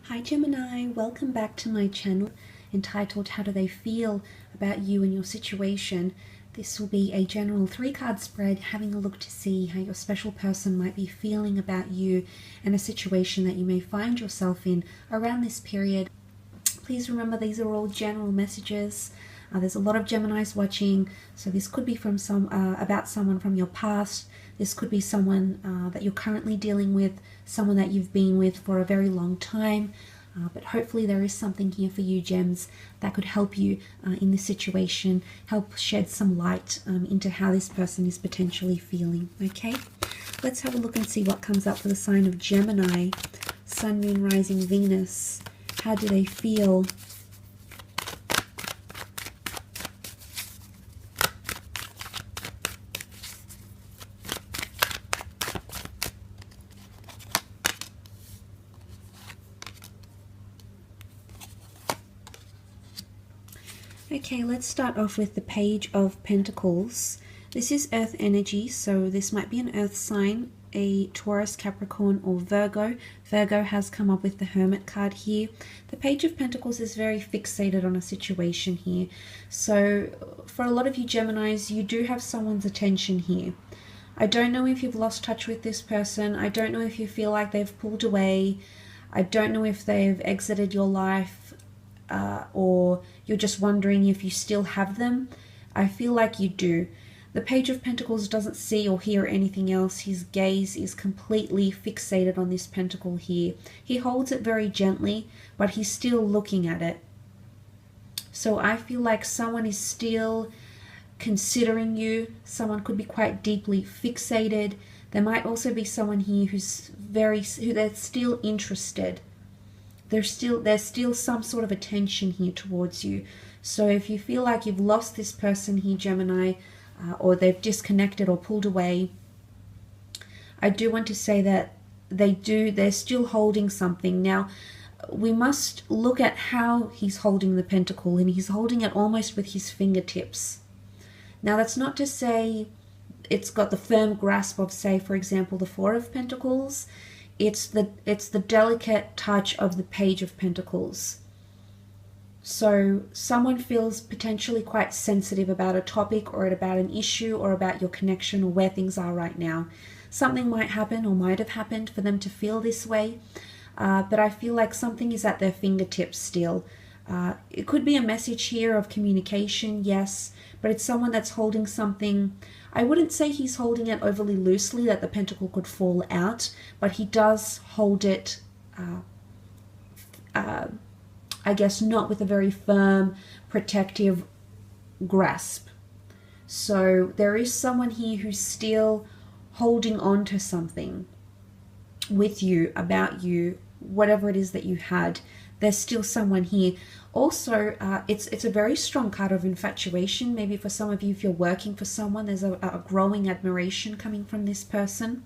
Hi Gemini, welcome back to my channel entitled How Do They Feel About You and Your Situation. This will be a general 3-card spread having a look to see how your special person might be feeling about you and a situation that you may find yourself in around this period. Please remember these are all general messages. There's a lot of Geminis watching, so this could be from about someone from your past. This could be someone that you're currently dealing with, someone that you've been with for a very long time. But hopefully there is something here for you, Gems, that could help you in this situation, help shed some light into how this person is potentially feeling. Okay, let's have a look and see what comes up for the sign of Gemini. Sun, Moon, Rising, Venus. How do they feel? Okay, let's start off with the Page of Pentacles. This is Earth energy, so this might be an Earth sign, a Taurus, Capricorn, or Virgo. Virgo has come up with the Hermit card here. The Page of Pentacles is very fixated on a situation here. So for a lot of you Geminis, you do have someone's attention here. I don't know if you've lost touch with this person. I don't know if you feel like they've pulled away. I don't know if they've exited your life. Or you're just wondering if you still have them. I feel like you do. The Page of Pentacles doesn't see or hear anything else. His gaze is completely fixated on this pentacle here. He holds it very gently, but he's still looking at it. So I feel like someone is still considering you. Someone could be quite deeply fixated. There might also be someone here who they're still interested. There's still some sort of attention here towards you. So if you feel like you've lost this person here, Gemini, or they've disconnected or pulled away, I do want to say that they're still holding something. Now, we must look at how he's holding the pentacle, and he's holding it almost with his fingertips. Now, that's not to say it's got the firm grasp of, say, for example, the Four of Pentacles. It's the delicate touch of the Page of Pentacles. So someone feels potentially quite sensitive about a topic or about an issue or about your connection or where things are right now. Something might happen or might have happened for them to feel this way, but I feel like something is at their fingertips still. It could be a message here of communication, yes, but it's someone that's holding something. I wouldn't say he's holding it overly loosely that the pentacle could fall out, but he does hold it, I guess, not with a very firm, protective grasp. So there is someone here who's still holding on to something with you, about you, whatever it is that you had. There's still someone here. Also, it's a very strong card of infatuation. Maybe for some of you, if you're working for someone, there's a growing admiration coming from this person.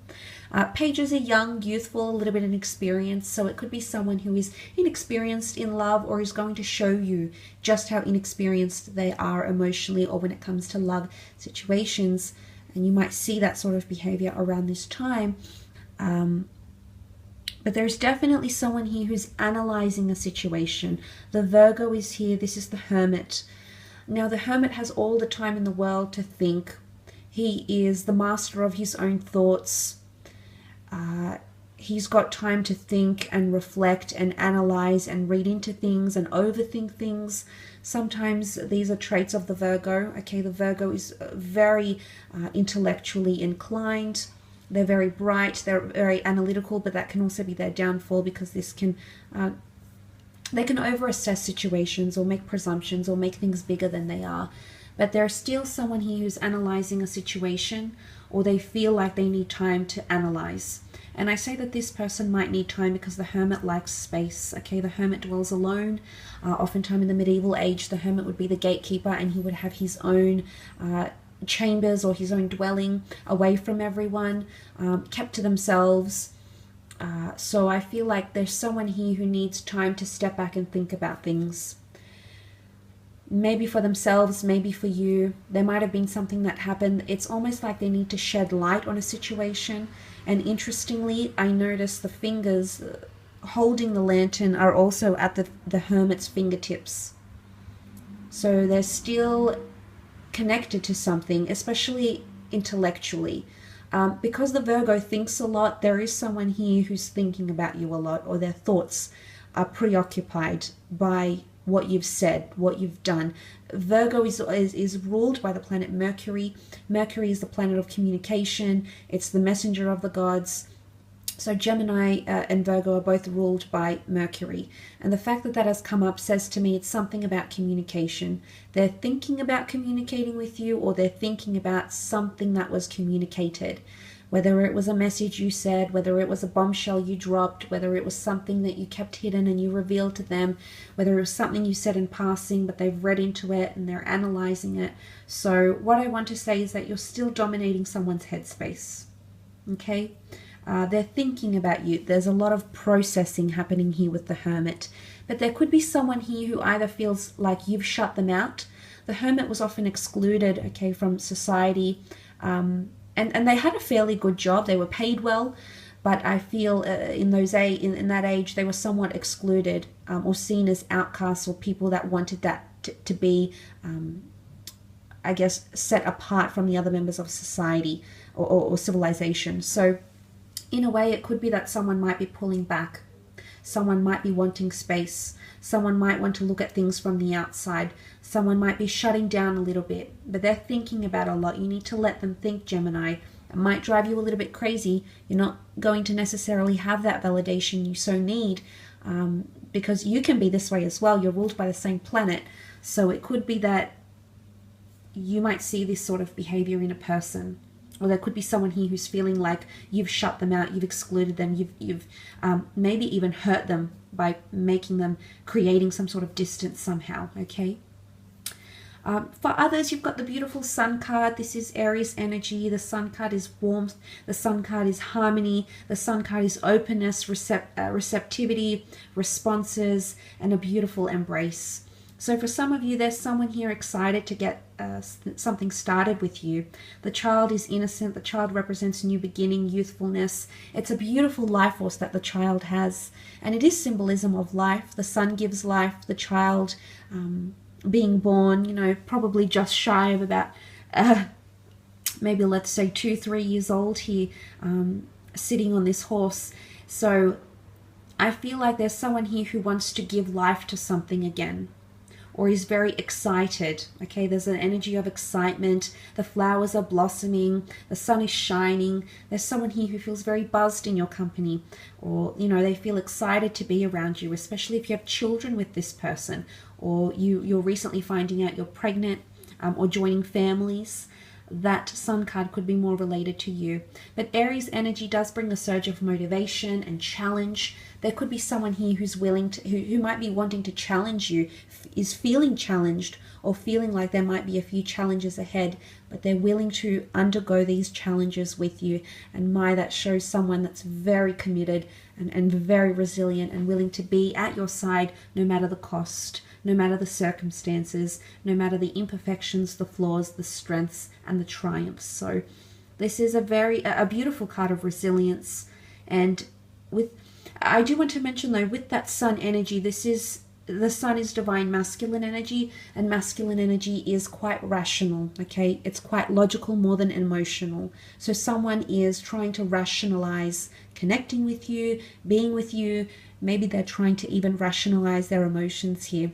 Pages are young, youthful, a little bit inexperienced, so it could be someone who is inexperienced in love or is going to show you just how inexperienced they are emotionally or when it comes to love situations. And you might see that sort of behavior around this time. But there's definitely someone here who's analyzing a situation. The Virgo is here. This is the Hermit. Now, the Hermit has all the time in the world to think. He is the master of his own thoughts. He's got time to think and reflect and analyze and read into things and overthink things. Sometimes these are traits of the Virgo. Okay, the Virgo is very intellectually inclined. They're very bright, they're very analytical, but that can also be their downfall because this can, they can overassess situations or make presumptions or make things bigger than they are. But there's still someone here who's analyzing a situation, or they feel like they need time to analyze. And I say that this person might need time because the Hermit likes space. Okay, the Hermit dwells alone. Oftentimes in the medieval age, the Hermit would be the gatekeeper and he would have his own chambers or his own dwelling away from everyone, kept to themselves. So I feel like there's someone here who needs time to step back and think about things. Maybe for themselves, maybe for you. There might have been something that happened. It's almost like they need to shed light on a situation. And interestingly, I noticed the fingers holding the lantern are also at the Hermit's fingertips. So they're still connected to something, especially intellectually. Because the Virgo thinks a lot, there is someone here who's thinking about you a lot, or their thoughts are preoccupied by what you've said, what you've done. Virgo is ruled by the planet Mercury. Mercury is the planet of communication. It's the messenger of the gods. So Gemini and Virgo are both ruled by Mercury. And the fact that that has come up says to me it's something about communication. They're thinking about communicating with you, or they're thinking about something that was communicated. Whether it was a message you said, whether it was a bombshell you dropped, whether it was something that you kept hidden and you revealed to them, whether it was something you said in passing but they've read into it and they're analyzing it. So what I want to say is that you're still dominating someone's headspace. Okay? They're thinking about you. There's a lot of processing happening here with the Hermit. But there could be someone here who either feels like you've shut them out. The Hermit was often excluded, okay, from society. And they had a fairly good job. They were paid well. But I feel in that age, they were somewhat excluded or seen as outcasts, or people that wanted that to be, I guess, set apart from the other members of society or civilization. So in a way, it could be that someone might be pulling back. Someone might be wanting space. Someone might want to look at things from the outside. Someone might be shutting down a little bit, but they're thinking about a lot. You need to let them think, Gemini. It might drive you a little bit crazy. You're not going to necessarily have that validation you so need, because you can be this way as well. You're ruled by the same planet. So it could be that you might see this sort of behavior in a person. Or there could be someone here who's feeling like you've shut them out, you've excluded them, you've maybe even hurt them by creating some sort of distance somehow, okay? For others, you've got the beautiful Sun card. This is Aries energy. The Sun card is warmth. The Sun card is harmony. The Sun card is openness, receptivity, responses, and a beautiful embrace. So for some of you, there's someone here excited to get something started with you. The child is innocent. The child represents new beginning, youthfulness. It's a beautiful life force that the child has. And it is symbolism of life. The sun gives life. The child being born, probably just shy of about, maybe let's say 2-3 years old here, sitting on this horse. So I feel like there's someone here who wants to give life to something again, or is very excited. Okay, there's an energy of excitement. The flowers are blossoming. The sun is shining. There's someone here who feels very buzzed in your company, or they feel excited to be around you, especially if you have children with this person, or you're recently finding out you're pregnant, or joining families. That Sun card could be more related to you. But Aries energy does bring a surge of motivation and challenge. There could be someone here who's willing to, who might be wanting to challenge you, is feeling challenged, or feeling like there might be a few challenges ahead, but they're willing to undergo these challenges with you. And that shows someone that's very committed and very resilient and willing to be at your side no matter the cost, no matter the circumstances, no matter the imperfections, the flaws, the strengths, and the triumphs. So this is a beautiful card of resilience. And I do want to mention though, with that sun energy, the sun is divine masculine energy, and masculine energy is quite rational, okay? It's quite logical more than emotional. So someone is trying to rationalize connecting with you, being with you. Maybe they're trying to even rationalize their emotions here.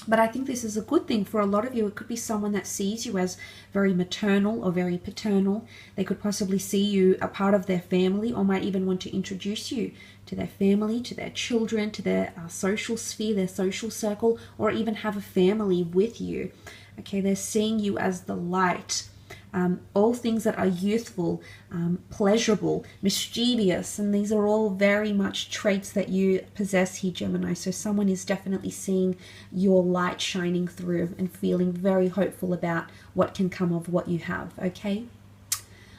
But I think this is a good thing for a lot of you. It could be someone that sees you as very maternal or very paternal. They could possibly see you a part of their family, or might even want to introduce you to their family, to their children, to their social sphere, their social circle, or even have a family with you. Okay, they're seeing you as the light. All things that are youthful, pleasurable, mischievous, and these are all very much traits that you possess here, Gemini. So someone is definitely seeing your light shining through and feeling very hopeful about what can come of what you have, okay?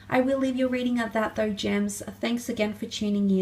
I will leave your reading at that though, Gems. Thanks again for tuning in.